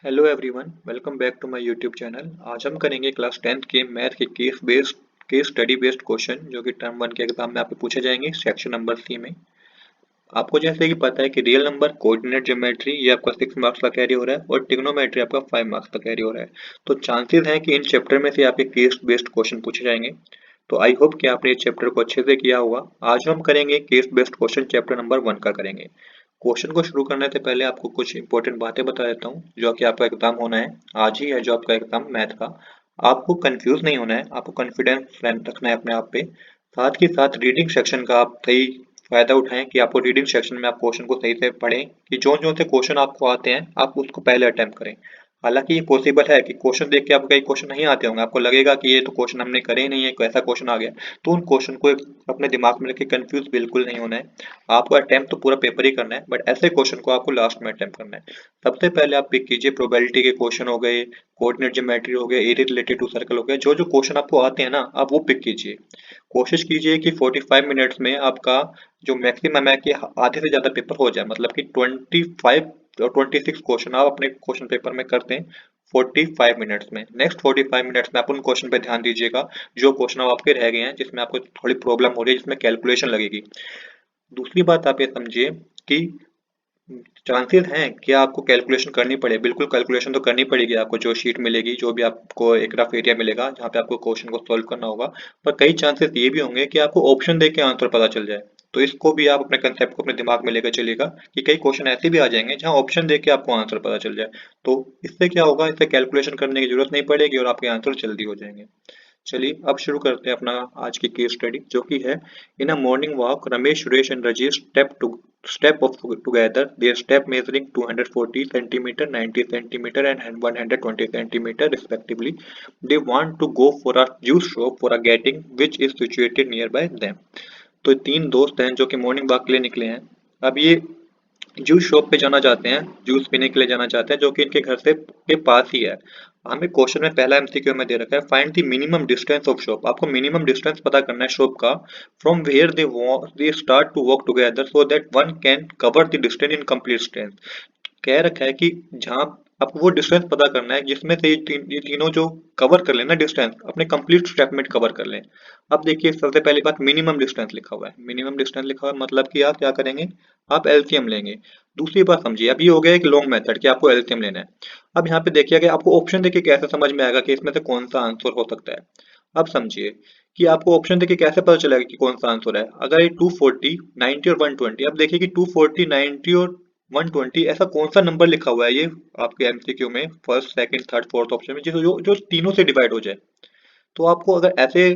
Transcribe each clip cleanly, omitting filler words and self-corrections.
Hello everyone, welcome back to my YouTube channel. आज हम करेंगे क्लास 10th के मैथ के केस स्टडी बेस्ड क्वेश्चन जो कि टर्म 1 के एग्जाम में आपको पूछे जाएंगे सेक्शन नंबर सी में। आपको जैसे कि पता है कि रियल नंबर, कोऑर्डिनेट ज्योमेट्री ये आपका 6 मार्क्स का कैरी हो रहा है और ट्रिग्नोमेट्री आपका 5 मार्क्स का कैरी हो रहा है। तो चांसेस हैं कि इन चैप्टर में से आपके केस बेस्ड क्वेश्चन पूछे जाएंगे। तो आई होप कि आपने इस चैप्टर को अच्छे से किया होगा। आज हम करेंगे case based question, chapter number 1 का करेंगे। क्वेश्चन को शुरू करने से पहले आपको कुछ इंपॉर्टेंट बातें बता देता हूँ जो कि आपका एग्जाम होना है। आज ही है जो आपका एग्जाम मैथ का। आपको कंफ्यूज नहीं होना है, आपको कॉन्फिडेंस रखना है अपने आप पे। साथ ही साथ रीडिंग सेक्शन का आप सही फायदा उठाएं कि आपको रीडिंग सेक्शन में आप क्वेश्चन को सही से पढ़ें कि जो जो से क्वेश्चन आपको आते हैं आप उसको पहले अटेम्प्ट करें। हालांकि ये पॉसिबल है कि क्वेश्चन देख के आपको कई क्वेश्चन नहीं आते होंगे, आपको लगेगा कि ये तो क्वेश्चन हमने करे ही नहीं है, कैसा क्वेश्चन आ गया। तो उन क्वेश्चन को अपने दिमाग में रख के कंफ्यूज बिल्कुल नहीं होना है। आपको अटेम्प्ट तो पूरा पेपर ही करना है, बट ऐसे क्वेश्चन को आपको लास्ट में अटेम्प्ट करना है। सबसे पहले आप पिक कीजिए, प्रोबेबिलिटी के क्वेश्चन हो गए, कोऑर्डिनेट ज्योमेट्री हो गया, एरिया रिलेटेड टू सर्कल हो गया, जो जो क्वेश्चन आपको आते हैं ना आप वो पिक कीजिए। कोशिश कीजिए कि 45 मिनट्स में आपका जो मैक्सिमम है कि आधे से ज्यादा पेपर हो जाए, मतलब कि 25 और 26 क्वेश्चन आप अपने क्वेश्चन पेपर में करते हैं 45 मिनट्स में। नेक्स्ट 45 मिनट्स में आप उन क्वेश्चन पे ध्यान दीजिएगा जो क्वेश्चन आपके रह गए हैं, जिसमें आपको थोड़ी प्रॉब्लम हो रही है, जिसमें कैलकुलेशन लगेगी। दूसरी बात आप ये समझिए कि चांसेस हैं कि आपको कैलकुलेशन करनी पड़े, बिल्कुल कैलकुलेशन तो करनी पड़ेगी आपको। जो शीट मिलेगी, जो भी आपको एक रफ एरिया मिलेगा जहाँ पे आपको क्वेश्चन को सॉल्व करना होगा, पर कई चांसेस ये भी होंगे कि आपको ऑप्शन देख के आंसर पता चल जाए। तो इसको भी आप अपने कंसेप्ट को अपने दिमाग में लेकर चलिएगा कि कई क्वेश्चन ऐसे भी आ जाएंगे जहाँ ऑप्शन देख के आपको आंसर पता चल जाए। तो इससे क्या होगा, इससे कैलकुलेशन करने की जरूरत नहीं पड़ेगी और आपके आंसर जल्दी हो जाएंगे। चलिए अब शुरू करते हैं अपना आज की केस स्टडी जो कि है, in a morning walk Ramesh, Suresh and Rajesh step of together, their step measuring 240 centimeter, 90 centimeter and 120 centimeter respectively. They want to go for a juice shop for a getting which is situated nearby them. तो तीन दोस्त हैं जो कि morning walk के लिए निकले हैं। अब ये जूस शॉप पे जाना चाहते हैं, जूस पीने के लिए जाना चाहते हैं जो कि इनके घर से के पास ही है। हमें क्वेश्चन में पहला एमसीक्यू में दे रखा है, find the minimum distance of shop. आपको मिनिमम डिस्टेंस पता करना है शॉप का, from where they start to walk together so that one can cover the distance in complete distance. कह रखा है कि जहाँ आपको वो डिस्टेंस पता करना है जिसमें से ये तीनों जो कवर कर लेना डिस्टेंस अपने कंप्लीट स्टेप में कवर कर लें। अब देखिए सबसे पहली बात, मिनिमम डिस्टेंस लिखा हुआ है। मिनिमम डिस्टेंस लिखा हुआ है मतलब कि आप क्या करेंगे, आप एलसीएम लेंगे। दूसरी बात समझिए, अब ये हो गया एक लॉन्ग मेथड कि आपको एलसीएम लेना है। अब यहाँ पे देखिए कि आपको ऑप्शन देखिए कैसे समझ में आएगा कि इसमें से कौन सा आंसर हो सकता है। अब समझिए कि आपको ऑप्शन देखिए कैसे पता चलेगा कि कौन सा आंसर है। अगर ये 240, 90 और 120, अब देखिए कि 240, 90 और 120 ऐसा कौन सा नंबर लिखा हुआ है ये आपके एमसीक्यू में first, second, third, fourth option में, जो जो तीनों से डिवाइड हो जाए। तो आपको अगर ऐसे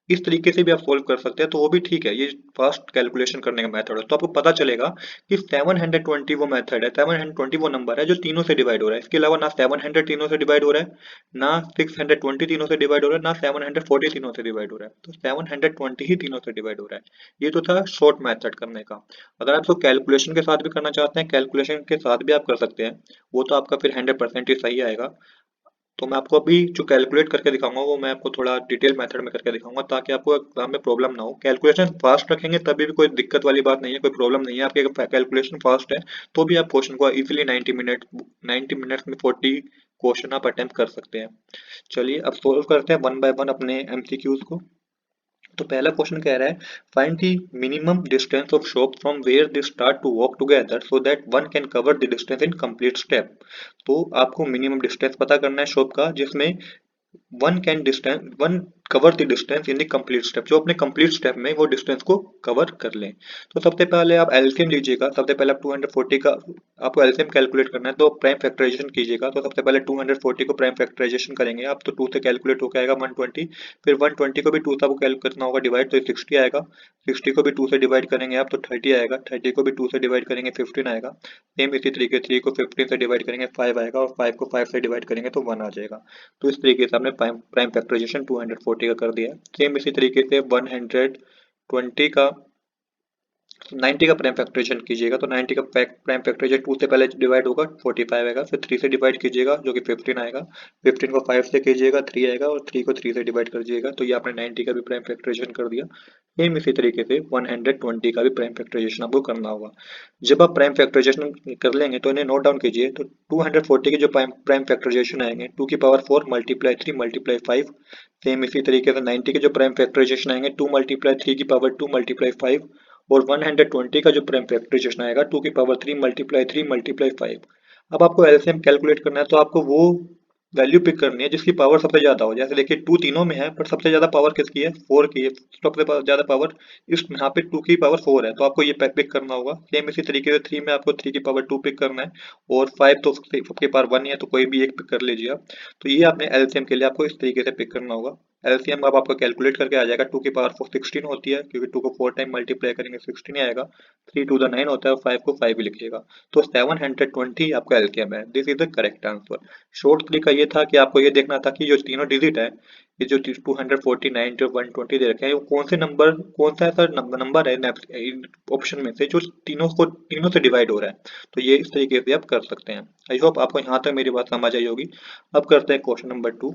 इस तरीके से भी आप सोल्व कर सकते हैं तो वो भी ठीक है, ये फास्ट कैलकुलेशन करने का मेथड है। तो आपको पता चलेगा कि 720 वो मेथड है, 720 वो नंबर है जो तीनों से डिवाइड हो रहा है। इसके अलावा ना 700 तीनों से डिवाइड हो रहा है, ना 620 तीनों से डिवाइड हो रहा है, ना 740 तीनों से डिवाइड हो रहा है। तो 720 ही तीनों से डिवाइड हो रहा है। ये तो था शॉर्ट मेथड करने का। अगर आप इसको कैलकुलेशन के साथ भी करना चाहते हैं, कैलकुलेशन के साथ भी आप कर सकते हैं। वो तो आपका फिर 100% ही सही आएगा। तो मैं आपको अभी जो कैलकुलेट करके दिखाऊंगा वो मैं आपको थोड़ा डिटेल मेथड में करके दिखाऊंगा ताकि आपको एग्जाम में प्रॉब्लम ना हो। कैलकुलेशन फास्ट रखेंगे तभी भी कोई दिक्कत वाली बात नहीं है, कोई प्रॉब्लम नहीं है। आपके कैलकुलेशन फास्ट है तो भी आप क्वेश्चन को इजीली 90 मिनट्स में 40 क्वेश्चन आप अटेम्प्ट कर सकते हैं। चलिए अब सोल्व करते हैं वन बाय वन अपने एमसीक्यूज को। तो पहला क्वेश्चन कह रहा है, find the minimum distance of shop from where they start to walk together so that one can cover the distance in complete step. तो आपको मिनिमम डिस्टेंस पता करना है शॉप का जिसमें one cover the distance in the complete step, जो अपने complete step में वो डिस्टेंस को कवर कर लें। तो सबसे पहले आप एलसीएम लीजिएगा। सबसे पहले आप 240 का आपको एलसीएम कैलकुलेट करना है तो प्राइम फैक्टराइजेशन कीजिएगा। तो सबसे पहले 240 को प्राइम फैक्टराइजेशन करेंगे आप, तो 2 से कैलकुलेट होकर आएगा 120। फिर 120 को भी 2 से आपको कैलकुलेट करना होगा डिवाइड, तो 60 आएगा। 60 को भी 2 से डिवाइड करेंगे आप तो 30 आएगा। 30 को भी 2 से डिवाइड करेंगे 15 आएगा। सेम इसी तरीके 3 को 15 से डिवाइड करेंगे 5 आएगा, और 5 को 5 से डिवाइड करेंगे तो 1 आ जाएगा। तो इस तरीके से हमने प्राइम फैक्टराइजेशन 240 का कर दिया है। सेम इसी तरीके से 120 का 90 का प्राइम फैक्टराइजेशन कीजिएगा तो 90 का प्राइम फैक्टराइजेशन 2 से पहले डिवाइड होगा 45 आएगा, फिर 3 से डिवाइड कीजिएगा जो कि 15 आएगा, 15 को 5 से कीजिएगा 3 आएगा और 3 को 3 से डिवाइड कर दीजिएगा तो ये आपने 90 का भी प्राइम फैक्टराइजेशन कर दिया। सेम इसी तरीके से 120 का भी प्राइम फैक्टराइजेशन आपको करना होगा। जब आप प्राइम फैक्टराइजेशन कर लेंगे तो इन्हें नोट डाउन कीजिए। तो 240 के जो प्राइम फैक्टराइजेशन आएंगे 2 की पावर 4 मल्टीप्लाई 3 मल्टीप्लाई 5, सेम इसी तरीके से 90 के जो प्राइम फैक्टराइजेशन आएंगे 2 मल्टीप्लाई 3 की पावर 2 मल्टीप्लाई 5, और 120 का जो प्राइम फैक्टराइजेशन आएगा 2 की पावर 3 मल्टीप्लाई 3 मल्टीप्लाई 5। अब आपको एलसीएम कैलकुलेट करना है तो आपको वो वैल्यू पिक करनी है जिसकी पावर सबसे ज्यादा हो। जैसे देखिए 2 तीनों में है पर सबसे ज्यादा पावर किसकी है, 4 की है। सबसे ज्यादा पावर इस यहाँ पे 2 की पावर 4 है तो आपको ये पिक करना होगा। सेम इसी तरीके से 3 में आपको 3 की पावर 2 पिक करना है, और 5 तो सबके पावर 1 ही है तो कोई भी एक पिक कर लीजिए आप। तो ये आपने एलसीएम के लिए आपको इस तरीके से पिक करना होगा। एलसीएम अब आपका कैलकुलेट करके आ जाएगा 2 की पावर 4 16 होती है, क्योंकि 2 को 4 टाइम मल्टीप्लाई करेंगे 16 ही आएगा। 3 टू द 9 होता है और 5 को 5 ही लिखिएगा। तो 720 आपका एलसीएम है। This is the correct answer. Short तरीका ये था कि आपको ये देखना था कि जो तीनों डिजिट है, ये जो 249 जो 120 दे रखे हैं, वो कौन से नंबर, कौन सा ऐसा नंबर है ऑप्शन में से जो तीनों से डिवाइड हो रहा है। तो ये इस तरीके से आप कर सकते हैं। आई होप आपको यहाँ तक मेरी बात समझ आई होगी। अब करते हैं क्वेश्चन नंबर 2।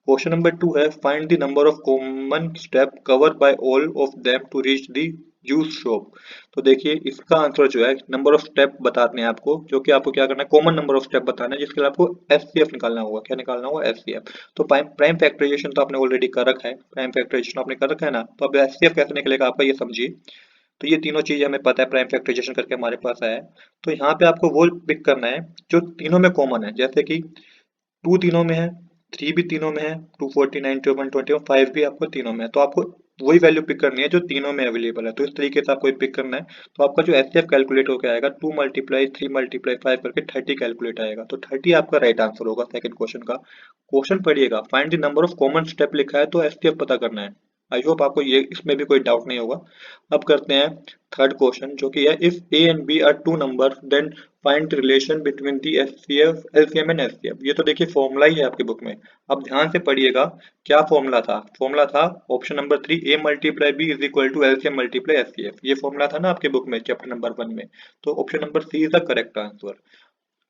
क्वेश्चन नंबर 2 है find the number of common step covered by all of them to reach the juice shop. तो देखिए इसका आंसर जो है नंबर ऑफ स्टेप बताने हैं आपको, जो कि आपको क्या करना है, कॉमन नंबर ऑफ स्टेप बताना है, जिसके लिए आपको एचसीएफ निकालना होगा। क्या निकालना होगा, एचसीएफ। तो प्राइम फैक्टराइजेशन तो आपने ऑलरेडी कर रखा है, प्राइम फैक्टराइजेशन आपने कर रखा है ना, तो अब एचसीएफ कैसे निकलेगा आपका ये समझिए। तो ये तीनों चीजें हमें पता है, प्राइम फैक्टराइजेशन करके हमारे पास आया है। तो यहाँ पे आपको वो पिक करना है जो तीनों में कॉमन है। जैसे कि 2 तीनों में है, 3 भी तीनों में है, 249 टू 120 और 5 भी आपको तीनों में है। तो आपको वही वैल्यू पिक करनी है जो तीनों में अवेलेबल है। तो इस तरीके से आपको पिक करना है। तो आपका जो एचसीएफ कैलकुलेट होकर आएगा 2 मल्टीप्लाई 3 मल्टीप्लाई 5 करके 30 कैलकुलेट आएगा। तो 30 आपका राइट आंसर होगा सेकंड क्वेश्चन का। क्वेश्चन पढ़िएगा, find the number of common step लिखा है तो एचसीएफ पता करना है। आई होप आपको ये इसमें भी कोई डाउट नहीं होगा। अब करते हैं थर्ड क्वेश्चन, जो कि है if A and B are two number then find relation between the HCF LCM and HCF. ये तो देखिए फॉर्मूला ही है आपकी बुक में। अब ध्यान से पढ़िएगा क्या फॉर्मूला था। फॉर्मूला था option number 3 A multiply B is equal to LCM multiply HCF. ये फॉर्मूला था ना आपके बुक में चैप्टर नंबर 1 में। तो option number C is the correct answer.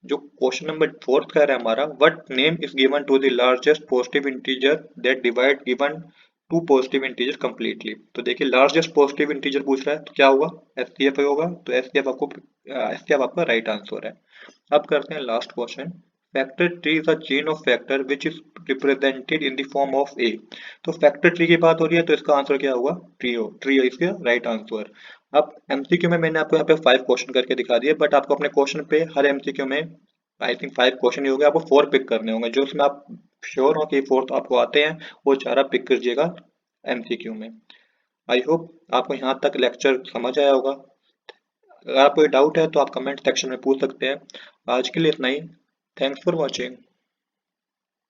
जो क्वेश्चन नंबर फोर्थ कह रहा है हमारा, what name is given to the largest positive integer that divide given two positive integer completely. तो देखिए लार्जेस्ट पॉजिटिव इंटीजर पूछ रहा है तो क्या होगा, एचसीएफ होगा। तो एचसीएफ आपका राइट आंसर है। अब करते हैं last question. Factor tree is a chain of factor which is represented in the form of A. तो फैक्टर ट्री की बात हो रही है तो इसका आंसर क्या होगा, ट्री ट्री इसका राइट आंसर। अब एमसीक्यू में मैंने आपको यहाँ पे 5 क्वेश्चन करके दिखा दिए, बट आपको अपने क्वेश्चन पे हर एमसीक्यू में आई थिंक 5 क्वेश्चन ही हो गए, आपको 4 पिक करने होंगे। जो उसमें आप श्योर हो कि 4 आपको आते हैं वो 4 आप पिक कीजिएगा एमसीक्यू में। आई होप आपको यहाँ तक लेक्चर समझ आया होगा। अगर आपको कोई डाउट है तो आप कमेंट सेक्शन में पूछ सकते हैं। आज के लिए इतना ही। Thanks for watching.